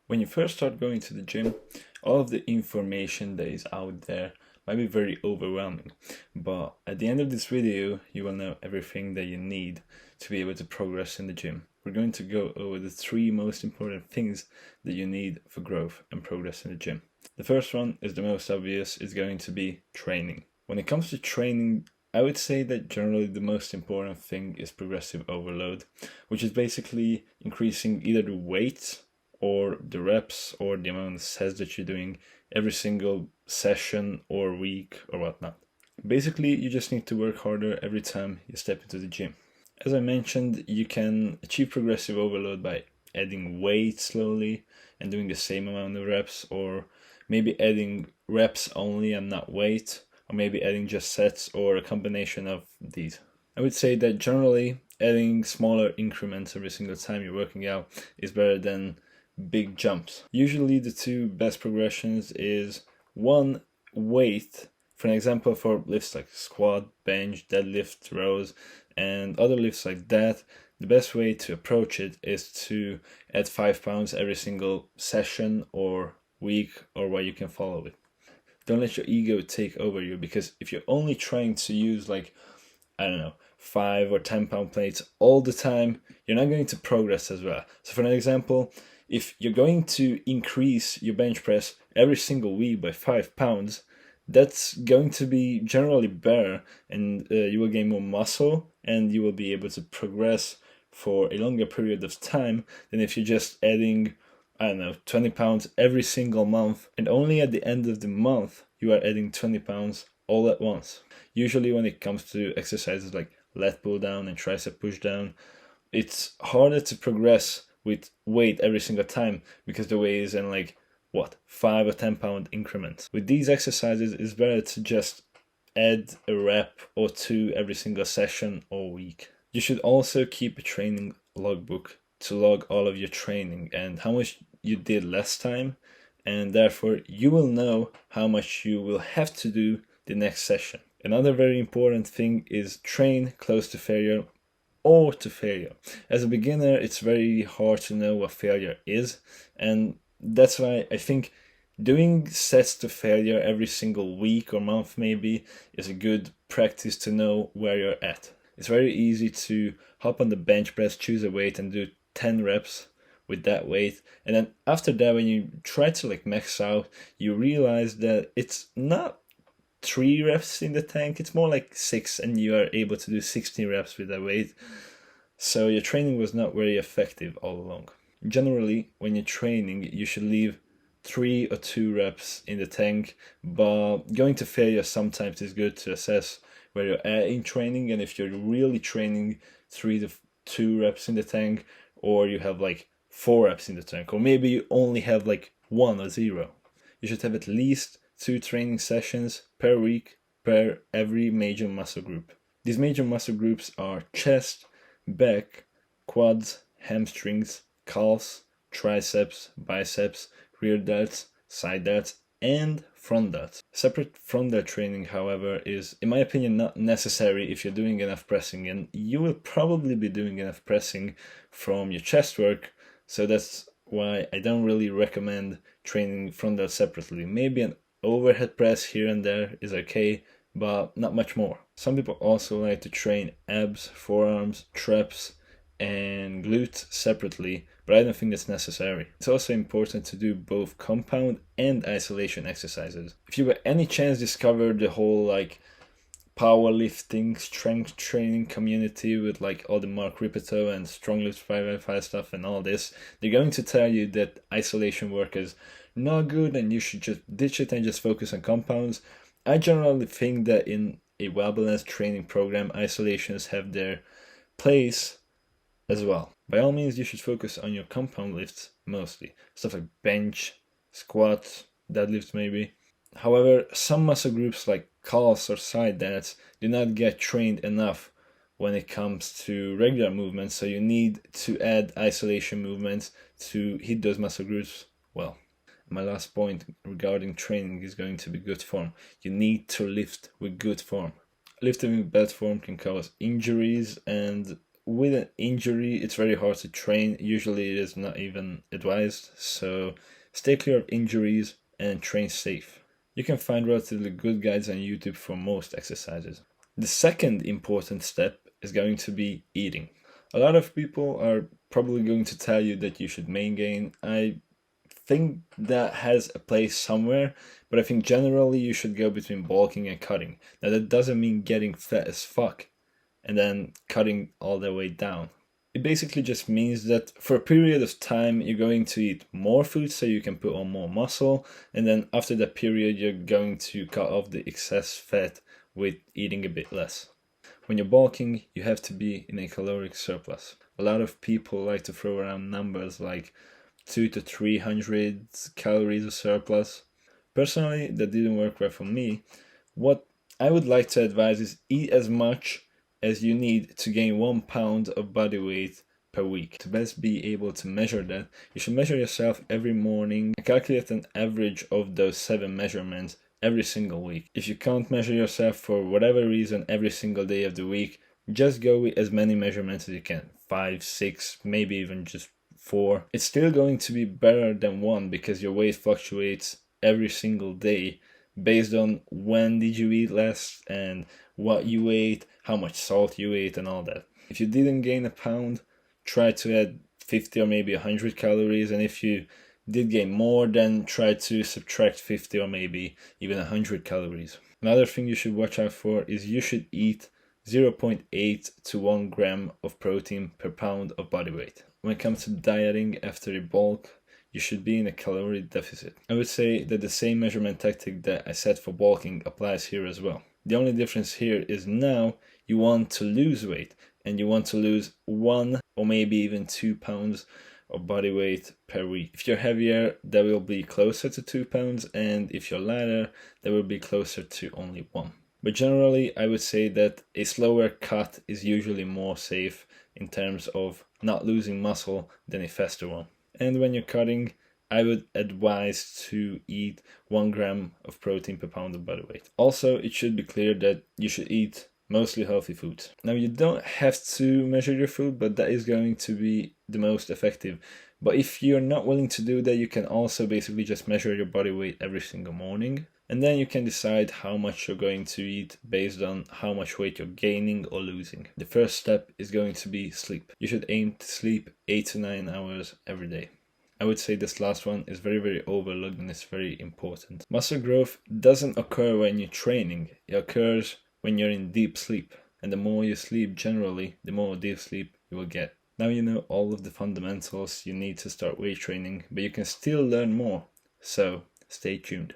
When you first start going to the gym, all of the information that is out there might be very overwhelming. But at the end of this video, you will know everything that you need to be able to progress in the gym. We're going to go over the three most important things that you need for growth and progress in the gym. The first one is the most obvious, is going to be training. When it comes to training, I would say that generally the most important thing is progressive overload, which is basically increasing either the weight or the reps or the amount of sets that you're doing every single session or week or whatnot. Basically, you just need to work harder every time you step into the gym. As I mentioned, you can achieve progressive overload by adding weight slowly and doing the same amount of reps, or maybe adding reps only and not weight, or maybe adding just sets or a combination of these. I would say that generally adding smaller increments every single time you're working out is better than big jumps. Usually the two best progressions is one, weight. For an example, for lifts like squat, bench, deadlift, rows, and other lifts like that, the best way to approach it is to add 5 pounds every single session or week or what you can follow it. Don't let your ego take over you, because if you're only trying to use like, I don't know, 5 or 10 pound plates all the time, you're not going to progress as well. So for an example, if you're going to increase your bench press every single week by 5 pounds, that's going to be generally better, and you will gain more muscle and you will be able to progress for a longer period of time than if you're just adding, I don't know, 20 pounds every single month, and only at the end of the month you are adding 20 pounds all at once. Usually when it comes to exercises like lat pull down and tricep push down, it's harder to progress with weight every single time because the weight is in like 5 or 10 pound increments. With these exercises, it's better to just add a rep or two every single session or week. You should also keep a training logbook to log all of your training and how much you did last time, and therefore you will know how much you will have to do the next session. Another very important thing is train close to failure or to failure. As a beginner, it's very hard to know what failure is, and that's why I think doing sets to failure every single week or month maybe is a good practice to know where you're at. It's very easy to hop on the bench press, choose a weight and do 10 reps with that weight, and then after that when you try to like max out, you realize that it's not 3 reps in the tank, it's more like 6, and you are able to do 16 reps with that weight. So your training was not very effective all along. Generally, when you're training, you should leave 3 or 2 reps in the tank, but going to failure sometimes is good to assess where you're at in training, and if you're really training 3 to 2 reps in the tank, or you have like 4 reps in the tank, or maybe you only have like 1 or 0. You should have at least 2 training sessions per week per every major muscle group. These major muscle groups are chest, back, quads, hamstrings, calves, triceps, biceps, rear delts, side delts, and front delts. Separate front delt training, however, is, in my opinion, not necessary if you're doing enough pressing, and you will probably be doing enough pressing from your chest work, so that's why I don't really recommend training front delt separately. Maybe an overhead press here and there is okay, but not much more. Some people also like to train abs, forearms, traps, and glutes separately, but I don't think that's necessary. It's also important to do both compound and isolation exercises. If you by any chance discover the whole like powerlifting, strength training community with like all the Mark Ripito and Strong Lift 555 stuff and all this, they're going to tell you that isolation work is not good and you should just ditch it and just focus on compounds. I generally think that in a well-balanced training program, isolations have their place as well. By all means, you should focus on your compound lifts mostly. Stuff like bench, squat, deadlifts maybe. However, some muscle groups like calves or side delts do not get trained enough when it comes to regular movements, so you need to add isolation movements to hit those muscle groups well. My last point regarding training is going to be good form. You need to lift with good form. Lifting with bad form can cause injuries, and with an injury, it's very hard to train. Usually it is not even advised, so stay clear of injuries and train safe. You can find relatively good guides on YouTube for most exercises. The second important step is going to be eating. A lot of people are probably going to tell you that you should main gain. I think that has a place somewhere, but I think generally you should go between bulking and cutting. Now that doesn't mean getting fat as fuck and then cutting all the way down. It basically just means that for a period of time you're going to eat more food so you can put on more muscle, and then after that period you're going to cut off the excess fat with eating a bit less. When you're bulking, you have to be in a caloric surplus. A lot of people like to throw around numbers like 200 to 300 calories of surplus. Personally, that didn't work well for me. What I would like to advise is eat as much as you need to gain 1 pound of body weight per week. To best be able to measure that, you should measure yourself every morning and calculate an average of those 7 measurements every single week. If you can't measure yourself for whatever reason every single day of the week, just go with as many measurements as you can. 5, 6, maybe even just 4. It's still going to be better than 1 because your weight fluctuates every single day based on when did you eat last and what you ate, how much salt you ate and all that. If you didn't gain a pound, try to add 50 or maybe 100 calories, and if you did gain more, then try to subtract 50 or maybe even 100 calories. Another thing you should watch out for is you should eat 0.8 to 1 gram of protein per pound of body weight. When it comes to dieting after a bulk, you should be in a calorie deficit. I would say that the same measurement tactic that I said for bulking applies here as well. The only difference here is now you want to lose weight and you want to lose 1 or maybe even 2 pounds of body weight per week. If you're heavier, that will be closer to 2 pounds, and if you're lighter, that will be closer to only 1. But generally, I would say that a slower cut is usually more safe in terms of not losing muscle than a faster one. And when you're cutting, I would advise to eat 1 gram of protein per pound of body weight. Also, it should be clear that you should eat mostly healthy foods. Now, you don't have to measure your food, but that is going to be the most effective. But if you're not willing to do that, you can also basically just measure your body weight every single morning. And then you can decide how much you're going to eat based on how much weight you're gaining or losing. The first step is going to be sleep. You should aim to sleep 8 to 9 hours every day. I would say this last one is very, very overlooked and it's very important. Muscle growth doesn't occur when you're training. It occurs when you're in deep sleep. And the more you sleep generally, the more deep sleep you will get. Now you know all of the fundamentals you need to start weight training, but you can still learn more. So stay tuned.